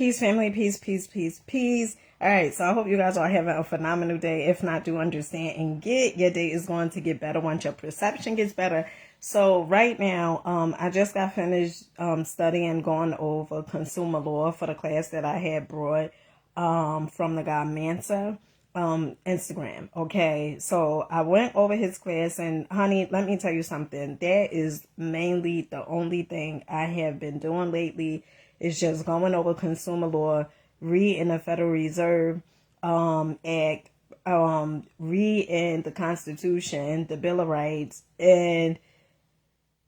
Peace, family. Peace, peace, peace, peace. All right, so I hope you guys are having a phenomenal day. If not, do understand and get your day is going to get better once your perception gets better. So right now, I just got finished studying, going over consumer law for the class that I had brought from the guy Mansa Instagram. Okay, so I went over his class, and honey, let me tell you something. That is mainly the only thing I have been doing lately. Is just going over consumer law, reading the Federal Reserve Act, reading the Constitution, the Bill of Rights, and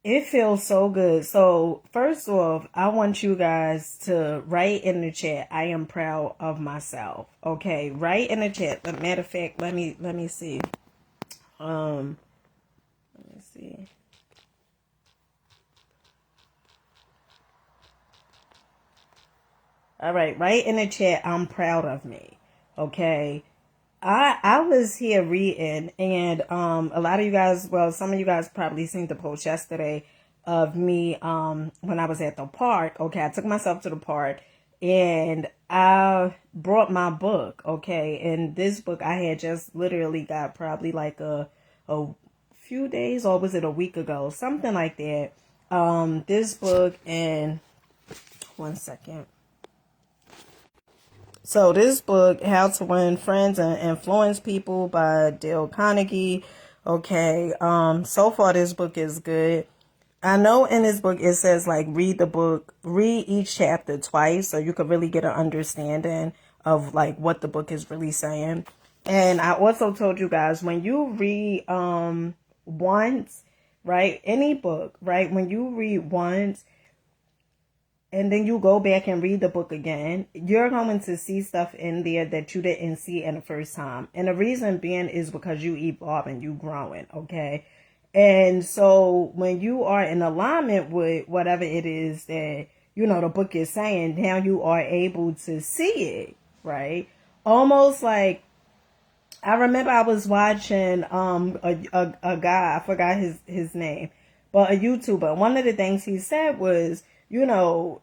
it feels so good. So first off, I want you guys to write in the chat, I am proud of myself. Okay, write in the chat. Matter of fact, let me see. Let me see. All right, write in the chat, I'm proud of me. Okay. I was here reading, and a lot of you guys, well, some of you guys probably seen the post yesterday of me when I was at the park. Okay, I took myself to the park and I brought my book. Okay, and this book I had just literally got probably like a few days, or was it a week ago, something like that. This book, and one second. So this book, How to Win Friends and Influence People by Dale Carnegie. Okay. So far this book is good. I know in this book it says like read the book, read each chapter twice so you could really get an understanding of like what the book is really saying. And I also told you guys, when you read once, right, any book, right, when you read once, and then you go back and read the book again, you're going to see stuff in there that you didn't see in the first time. And the reason being is because you evolve and you growing, okay? And so when you are in alignment with whatever it is that, you know, the book is saying, now you are able to see it, right? Almost like, I remember I was watching a guy, I forgot his name, but a YouTuber. One of the things he said was, you know,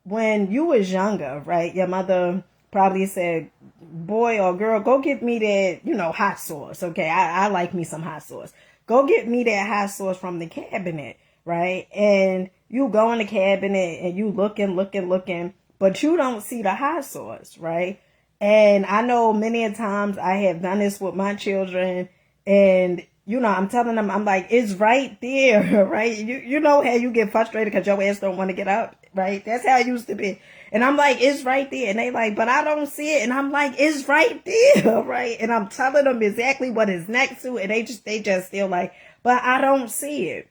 when you was younger, right, your mother probably said, boy or girl, go get me that, you know, hot sauce. Okay, I like me some hot sauce. Go get me that hot sauce from the cabinet, right? And you go in the cabinet and you looking, but you don't see the hot sauce, right? And I know many a times I have done this with my children, and you know, I'm telling them, I'm like, it's right there, right? You know how you get frustrated because your ass don't want to get up, right? That's how it used to be. And I'm like, it's right there. And they like, but I don't see it. And I'm like, it's right there, right? And I'm telling them exactly what is next to it. And they just feel like, but I don't see it.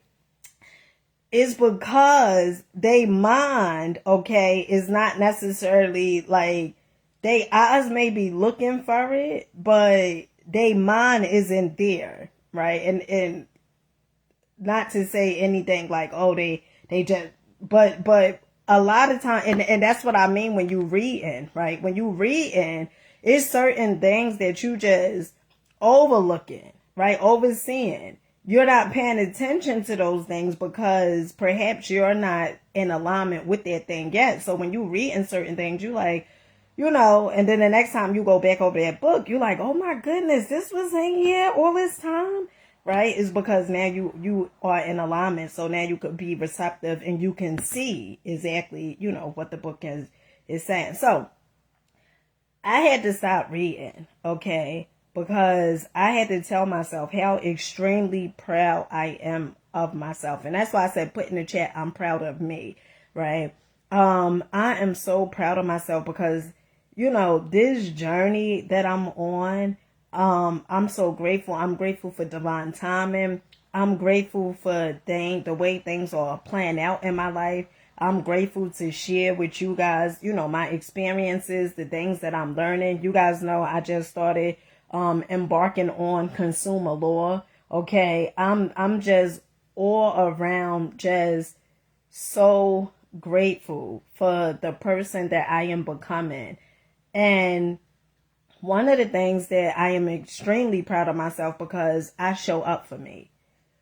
It's because they mind, okay, is not necessarily like, they eyes may be looking for it, but they mind isn't there. Right. And not to say anything like, oh, they just, but a lot of time, and that's what I mean when you reading, right? When you reading, it's certain things that you just overlooking, right? Overseeing. You're not paying attention to those things because perhaps you're not in alignment with that thing yet. So when you reading certain things, you like, you know, and then the next time you go back over that book, you're like, oh my goodness, this was in here all this time, right? It's because now you are in alignment. So now you could be receptive and you can see exactly, you know, what the book is saying. So I had to stop reading, okay, because I had to tell myself how extremely proud I am of myself. And that's why I said, put in the chat, I'm proud of me, right? I am so proud of myself because, you know, this journey that I'm on, I'm so grateful. I'm grateful for divine timing. I'm grateful for the way things are playing out in my life. I'm grateful to share with you guys, you know, my experiences, the things that I'm learning. You guys know I just started embarking on consumer law. Okay, I'm just all around just so grateful for the person that I am becoming. And one of the things that I am extremely proud of myself because I show up for me.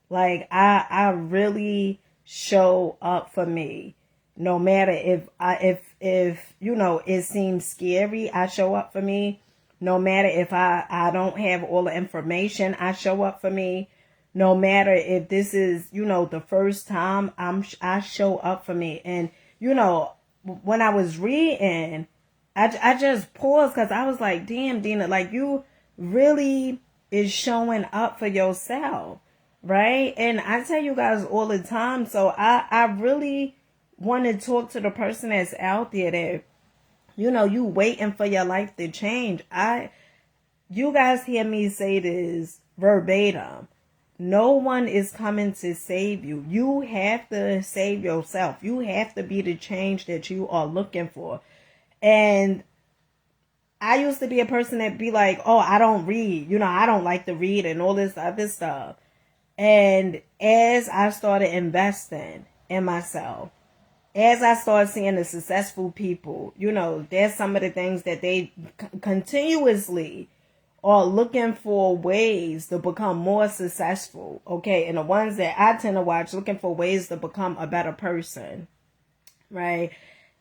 Like I really show up for me. No matter if if you know, it seems scary, I show up for me. No matter if I don't have all the information, I show up for me. No matter if this is, you know, the first time, I show up for me. And, you know, when I was reading, I just paused because I was like, damn, Dina, like you really is showing up for yourself, right? And I tell you guys all the time, so I really want to talk to the person that's out there that, you know, you waiting for your life to change. You guys hear me say this verbatim. No one is coming to save you. You have to save yourself. You have to be the change that you are looking for. And I used to be a person that be like, oh, I don't read. You know, I don't like to read and all this other stuff. And as I started investing in myself, as I started seeing the successful people, you know, there's some of the things that they continuously are looking for ways to become more successful. Okay. And the ones that I tend to watch looking for ways to become a better person. Right.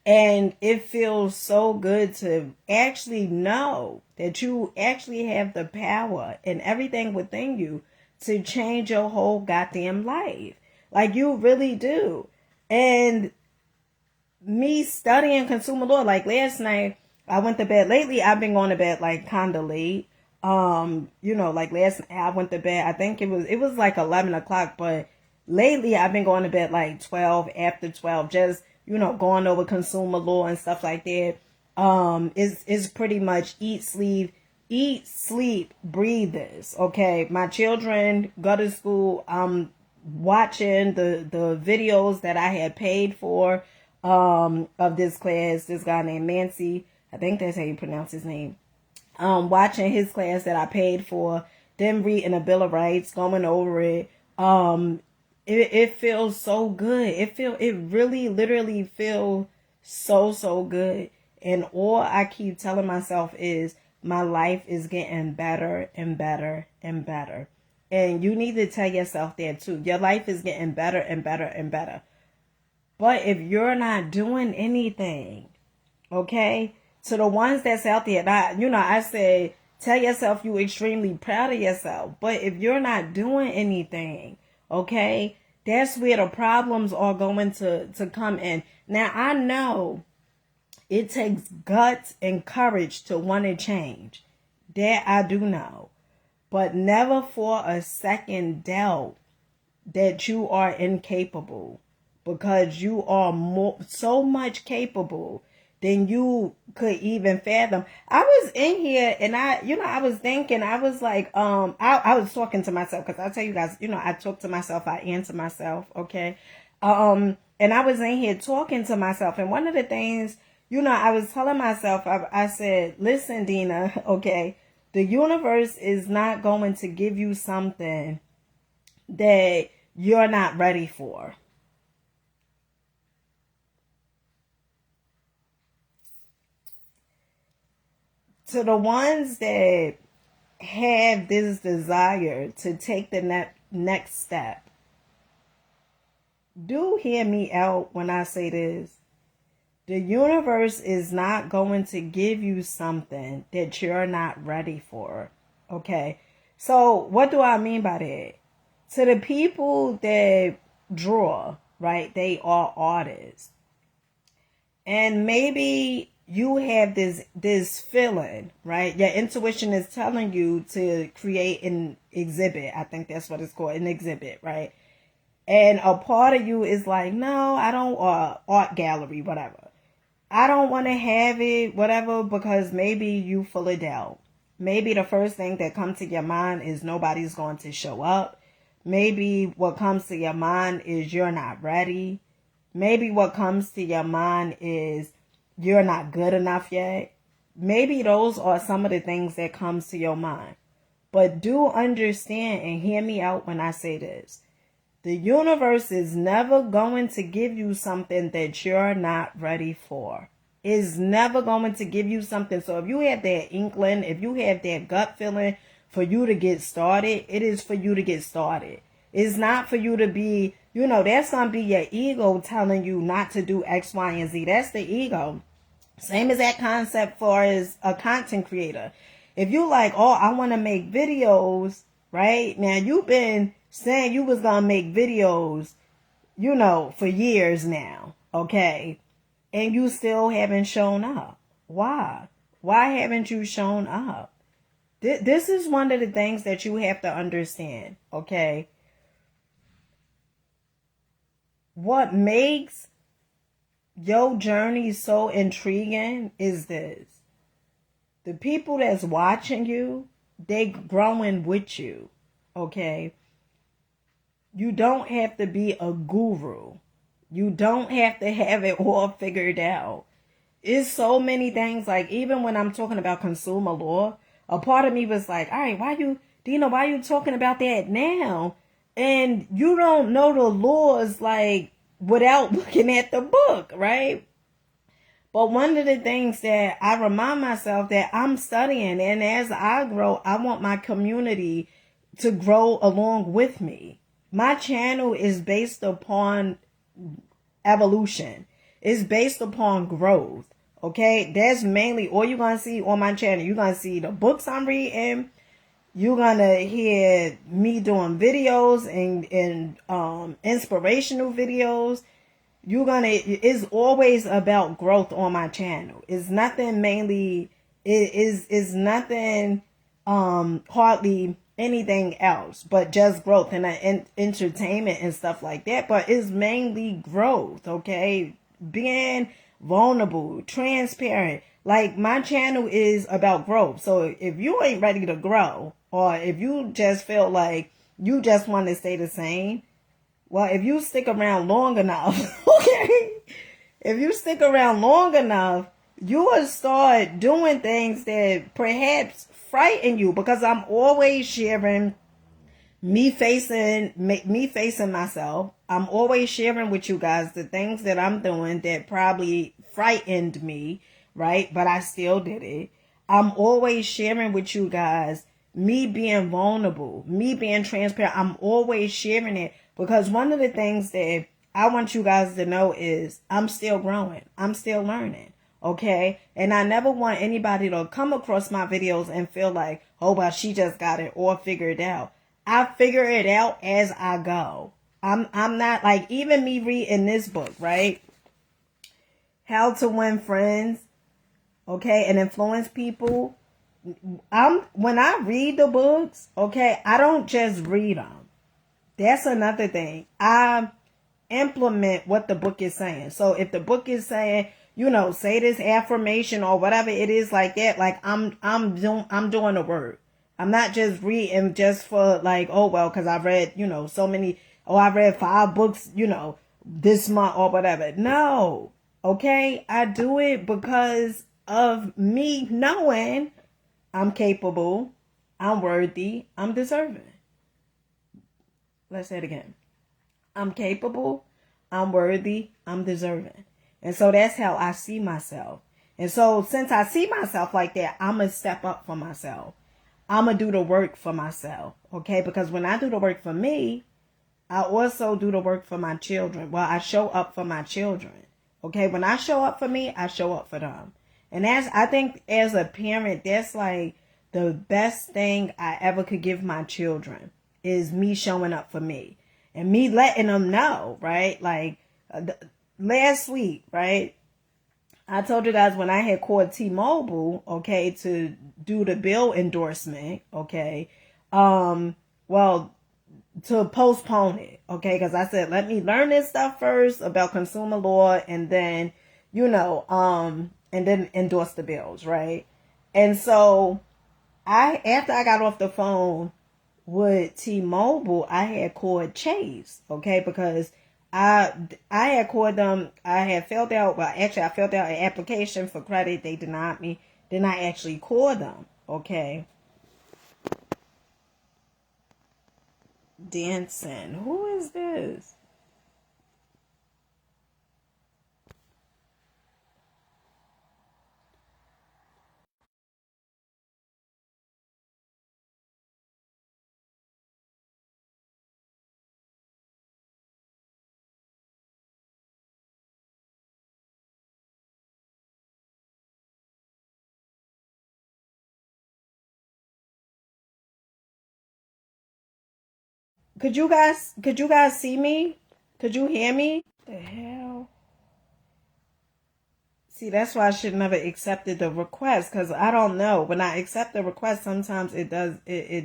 And it feels so good to actually know that you actually have the power and everything within you to change your whole goddamn life. Like you really do. And me studying consumer law, like last night, I went to bed. Lately, I've been going to bed like kind of late. You know, like last night I went to bed, I think it was like 11 o'clock, but lately I've been going to bed like 12, after 12, just, you know, going over consumer law and stuff like that. Is pretty much eat, sleep, breathe this. Okay. My children go to school. I'm watching the videos that I had paid for, of this class, this guy named Mancy. I think that's how you pronounce his name. Watching his class that I paid for, them reading a Bill of Rights, going over it. It feels so good. It really literally feels so good. And all I keep telling myself is my life is getting better and better and better. And you need to tell yourself that too. Your life is getting better and better and better. But if you're not doing anything, okay, to the ones that's out there, I say, tell yourself you're extremely proud of yourself. But if you're not doing anything, okay, that's where the problems are going to come in. Now, I know it takes guts and courage to want to change. That I do know. But never for a second doubt that you are incapable. Because you are so much capable than you could even fathom. I was in here and I was thinking, I was like, I was talking to myself, because I tell you guys, I talk to myself, I answer myself, okay? And I was in here talking to myself, and one of the things, I was telling myself, I said, listen, Dina, okay, the universe is not going to give you something that you're not ready for. To the ones that have this desire to take the next step, do hear me out when I say this. The universe is not going to give you something that you're not ready for. Okay? So what do I mean by that? To the people that draw, right? They are artists. And maybe you have this feeling, right? Your intuition is telling you to create an exhibit. I think that's what it's called, an exhibit, right? And a part of you is like, no, I don't, or art gallery, whatever. I don't want to have it, whatever, because maybe you full of doubt. Maybe the first thing that comes to your mind is nobody's going to show up. Maybe what comes to your mind is you're not ready. Maybe what comes to your mind is you're not good enough yet. Maybe those are some of the things that comes to your mind. But do understand and hear me out when I say this. The universe is never going to give you something that you're not ready for. It's never going to give you something. So if you have that inkling, if you have that gut feeling for you to get started, it is for you to get started. It's not for you to be, that's going to be your ego telling you not to do X, Y, and Z. That's the ego. Same as that concept for as a content creator. If you like, oh, I want to make videos, right? Now you've been saying you was going to make videos, for years now, okay? And you still haven't shown up. Why? Why haven't you shown up? This is one of the things that you have to understand, okay? What makes your journey so intriguing is this. The people that's watching you, they growing with you, okay? You don't have to be a guru. You don't have to have it all figured out. It's so many things, like even when I'm talking about consumer law, a part of me was like, all right, why you talking about that now? And you don't know the laws like without looking at the book, right? But one of the things that I remind myself that I'm studying, and as I grow, I want my community to grow along with me. My channel is based upon evolution. It's based upon growth. Okay, that's mainly all you're gonna see on my channel. You're gonna see the books I'm reading. You're gonna hear me doing videos and inspirational videos. It's always about growth on my channel. It's nothing mainly. It is nothing. Hardly anything else but just growth and entertainment and stuff like that. But it's mainly growth. Okay, being vulnerable, transparent. Like my channel is about growth. So if you ain't ready to grow, or if you just feel like you just want to stay the same, well, if you stick around long enough, okay, if you stick around long enough, you will start doing things that perhaps frighten you, because I'm always sharing me facing myself. I'm always sharing with you guys the things that I'm doing that probably frightened me, right? But I still did it. I'm always sharing with you guys me being vulnerable, me being transparent. I'm always sharing it because one of the things that I want you guys to know is I'm still growing. I'm still learning. Okay. And I never want anybody to come across my videos and feel like, oh, well, she just got it all figured out. I figure it out as I go. I'm not like, even me reading this book, right? How to Win Friends, okay, and Influence People. When I read the books, okay, I don't just read them. That's another thing. I implement what the book is saying. So if the book is saying, say this affirmation or whatever it is like that, like I'm doing the work. I'm not just reading just for like, oh well, because I read, so many, I read 5 books, this month or whatever. No. Okay? I do it because of me knowing I'm capable, I'm worthy, I'm deserving. Let's say it again. I'm capable, I'm worthy, I'm deserving. And so that's how I see myself. And so since I see myself like that, I'm going to step up for myself. I'm going to do the work for myself. Okay? Because when I do the work for me, I also do the work for my children. Well, I show up for my children. Okay? When I show up for me, I show up for them. And I think as a parent, that's like the best thing I ever could give my children is me showing up for me. And me letting them know, right? Like last week, right? I told you guys when I had called T-Mobile, okay, to do the bill endorsement, okay, well, to postpone it, okay, because I said, let me learn this stuff first about consumer law and then, and then endorse the bills, right? And so after I got off the phone with T-Mobile, I had called Chase, okay, because I had called them. I had filled out. Well, actually, I filled out an application for credit. They denied me. Then I actually called them, okay. Dancing. Who is this? Could you guys see me? Could you hear me? The hell? See, that's why I should never accepted the request, because I don't know. When I accept the request, sometimes it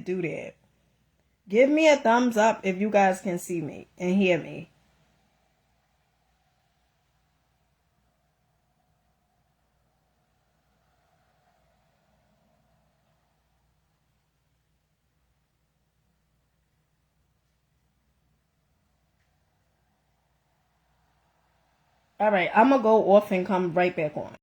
do that. Give me a thumbs up if you guys can see me and hear me. All right, I'm gonna go off and come right back on.